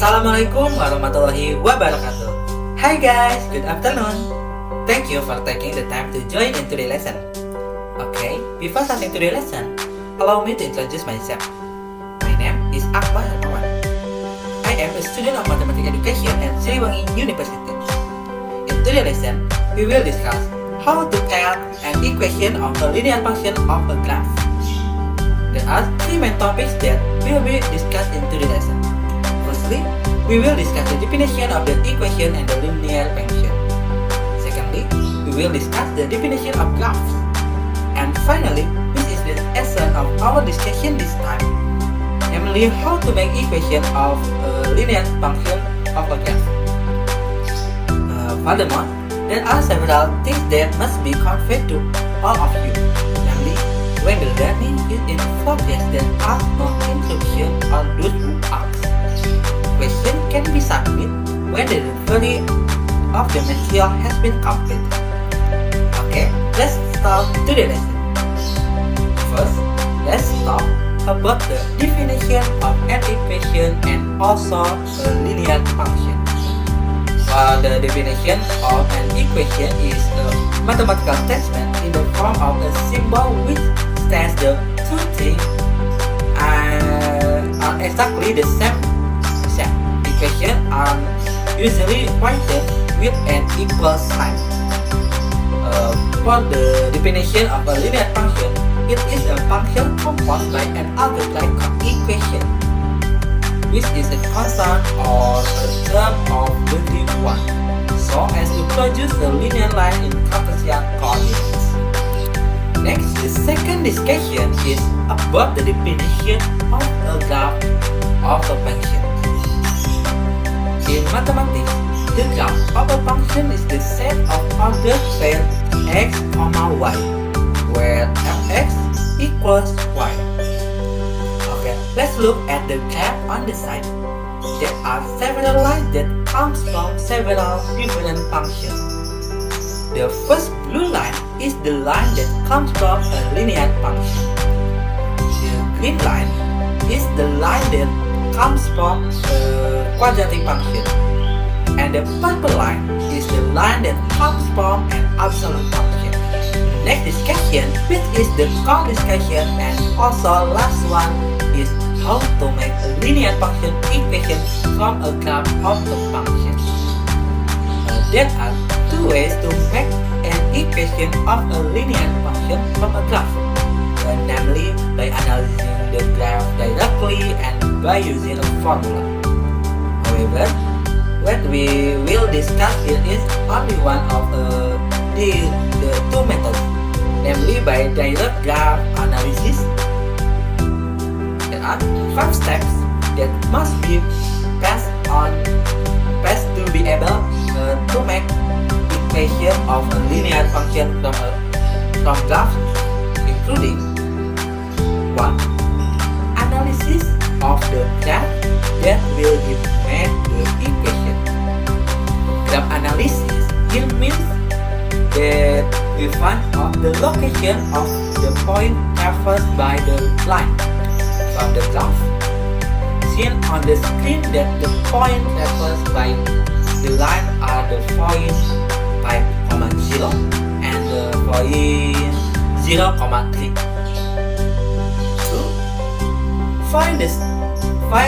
Assalamualaikum warahmatullahi wabarakatuh. Hi guys, good afternoon. Thank you for taking the time to join in today's lesson. Okay, before starting today's lesson, allow me to introduce myself. My name is Akmal Hermawan. I am a student of Mathematics Education at Siliwangi University. In today's lesson, we will discuss how to calculate an equation of a linear function of a graph. There are three main topics that will be discussed in today's lesson. Firstly, we will discuss the definition of the equation and the linear function. Secondly, we will discuss the definition of graphs. And finally, this is the essence of our discussion this time, namely how to make equation of a linear function of a graph. Furthermore, there are several things that must be conveyed to all of you, namely when the learning is in progress, there are no instruction or those who ask. Question can be submitted when the delivery of the material has been completed. Okay, let's start today's lesson. First, let's talk about the definition of an equation and also a linear function. The definition of an equation is a mathematical statement in the form of a symbol which states the two things are exactly the same. Equations are usually written with an equal sign. For the definition of a linear function, it is a function composed by an algebraic equation, which is a constant or a term of degree 1, so as to produce a linear line in Cartesian coordinates. Next, the second discussion is about the definition of a graph of a function. In mathematics, the graph of a function is the set of ordered pairs x, y, where fx equals y. Okay, let's look at the graph on the side. There are several lines that comes from several different functions. The first blue line is the line that comes from a linear function. The green line is the line that comes from a quadratic function. And the purple line is the line that comes from an absolute function. The next discussion, which is the core discussion and also last one, is how to make a linear function equation from a graph of a function. There are two ways to make an equation of a linear function from a graph, namely by analyzing the graph directly and by using a formula. However, what we will discuss here is only one of the two methods, namely by direct graph analysis. There are 5 steps that must be passed to be able to make equation of a linear function from graph, including 1. Analysis of the graph that will give made the equation. Graph analysis here means that we find out the location of the point traversed by the line from the graph. Seen on the screen that the point traversed by the line are the point 5,0 and the point 0,3. 2. Find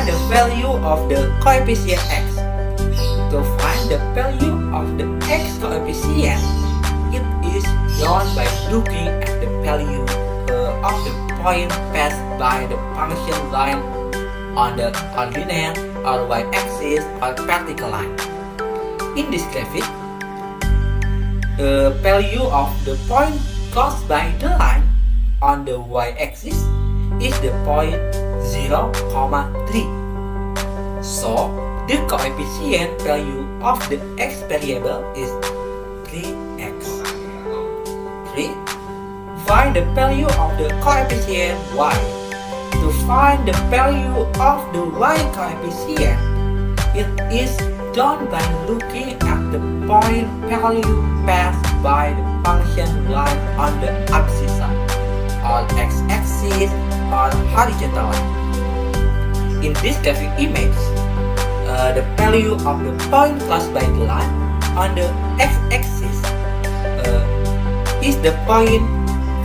the value of the coefficient x. To find the value of the x coefficient, it is done by looking at the value of the point passed by the function line on the coordinate or y-axis or vertical line. In this graphic, the value of the point crossed by the line on the y-axis is the point 0,3. So, the coefficient value of the x variable is 3x. 3. Find the value of the coefficient y. To find the value of the y coefficient, it is done by looking at the point value passed by the function line on the abscissa, or x-axis, or horizontal line. In this graphic image, the value of the point crossed by the line on the x-axis is the point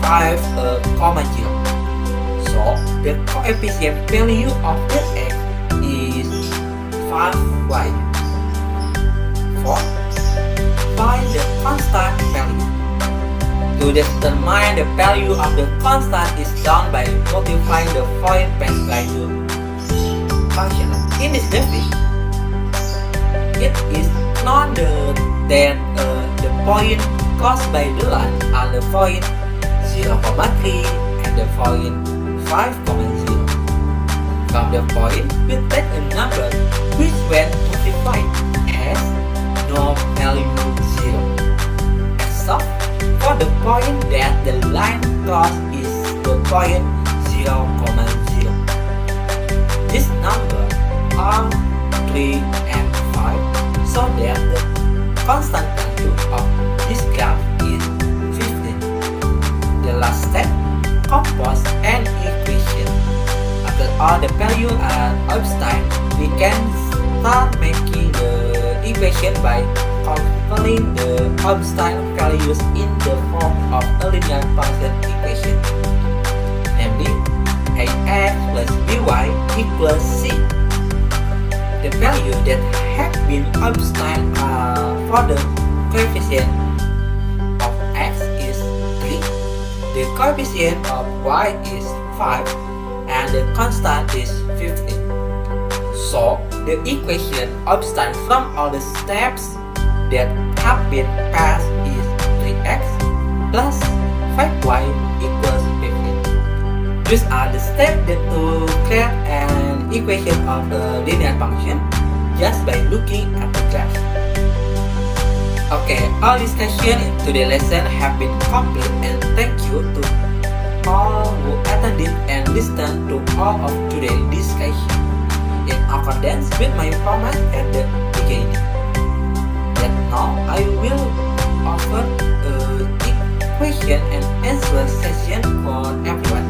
5, 0. So the coefficient value of the x is 5y. 4. Find the constant value. To determine the value of the constant is done by multiplying the point passed by the function. In this graphic, it is known that the point crossed by the line are the point 0,3 and the point 5,0. From the point, we take a number which when multiplied has no value 0. Except for the point that the line cross is the point 0,0. This number are 3 and 5, so that the constant value of this graph is 15. The last step, compose an equation. After all the values are obtained, we can start making the equation by converting the obtained values in the form of a linear function equation, namely ax plus by equals c. The value that have been obtained for the coefficient of x is 3, the coefficient of y is 5, and the constant is 15. So, the equation obtained from all the steps that have been passed is 3x plus 5y equals 15. These are the steps that to create an equation of a linear function just by looking at the graph. Okay, all discussion in today's lesson have been complete, and thank you to all who attended and listened to all of today's discussion in accordance with my promise at the beginning. That now I will offer a question and answer session for everyone.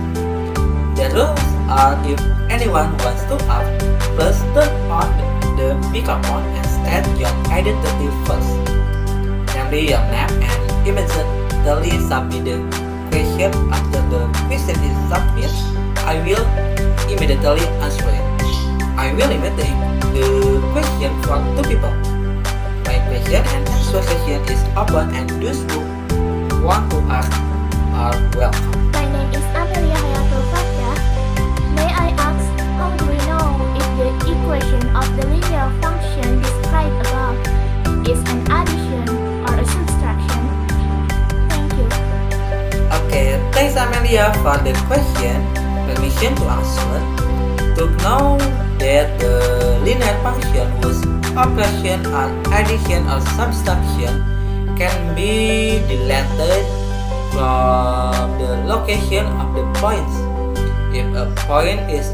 The rules are if anyone wants to ask, please turn on the microphone and state your identity first. Namely your name and immediately submit the question. After the question is submitted, I will immediately answer it. I will limit the question for 2 people. My question and answer session is open, and those who want to ask are welcome. My name is Amelia Hayatul Fatya. May I ask, how do we know if the equation of the linear function described above is an addition or a subtraction? Thank you. Okay, thanks Amelia for the question. Permission to answer. To know that the linear function whose operation or addition or subtraction can be deleted from the location of the points. If a point is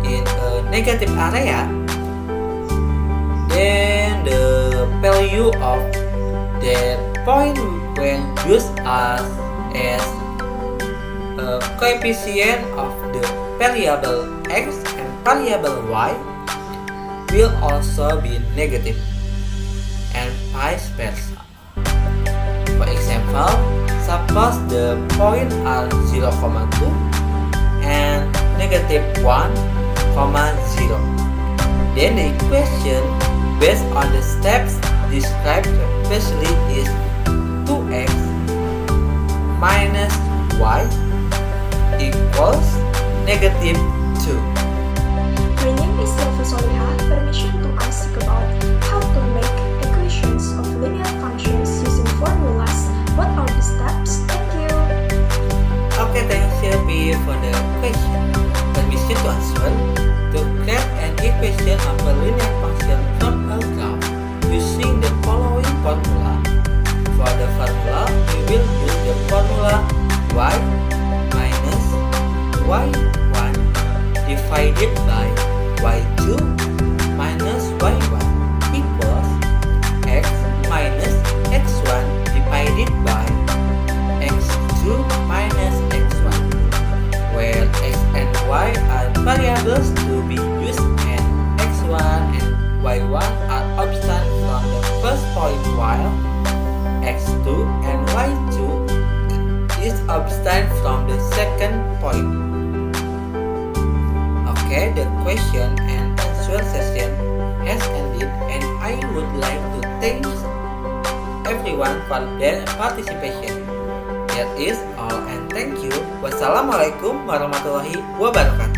in a negative area, then the value of that point when used as a coefficient of the variable x and variable y will also be negative, and vice versa. For example, suppose the points are 0,2 and negative 1,0. Then the equation based on the steps described previously is 2x minus y equals negative 2. My name is Silva Soliha. Permission to ask about how to make equations of linear functions using formulas. What are the steps? Thank you. Okay, thanks Sylvie for the question. Permission to answer. To create an equation of a linear function from a graph using the following formula. For the formula, we will use the formula y minus y1 divided by y2 minus y1 equals x minus x1 divided by x2 minus x1, where x and y are variables to be used and x1 and y2 while x2 and y2 is abstain from the second point. Okay, the question and answer session has ended, and I would like to thank everyone for their participation. That is all, and thank you. Wassalamualaikum warahmatullahi wabarakatuh.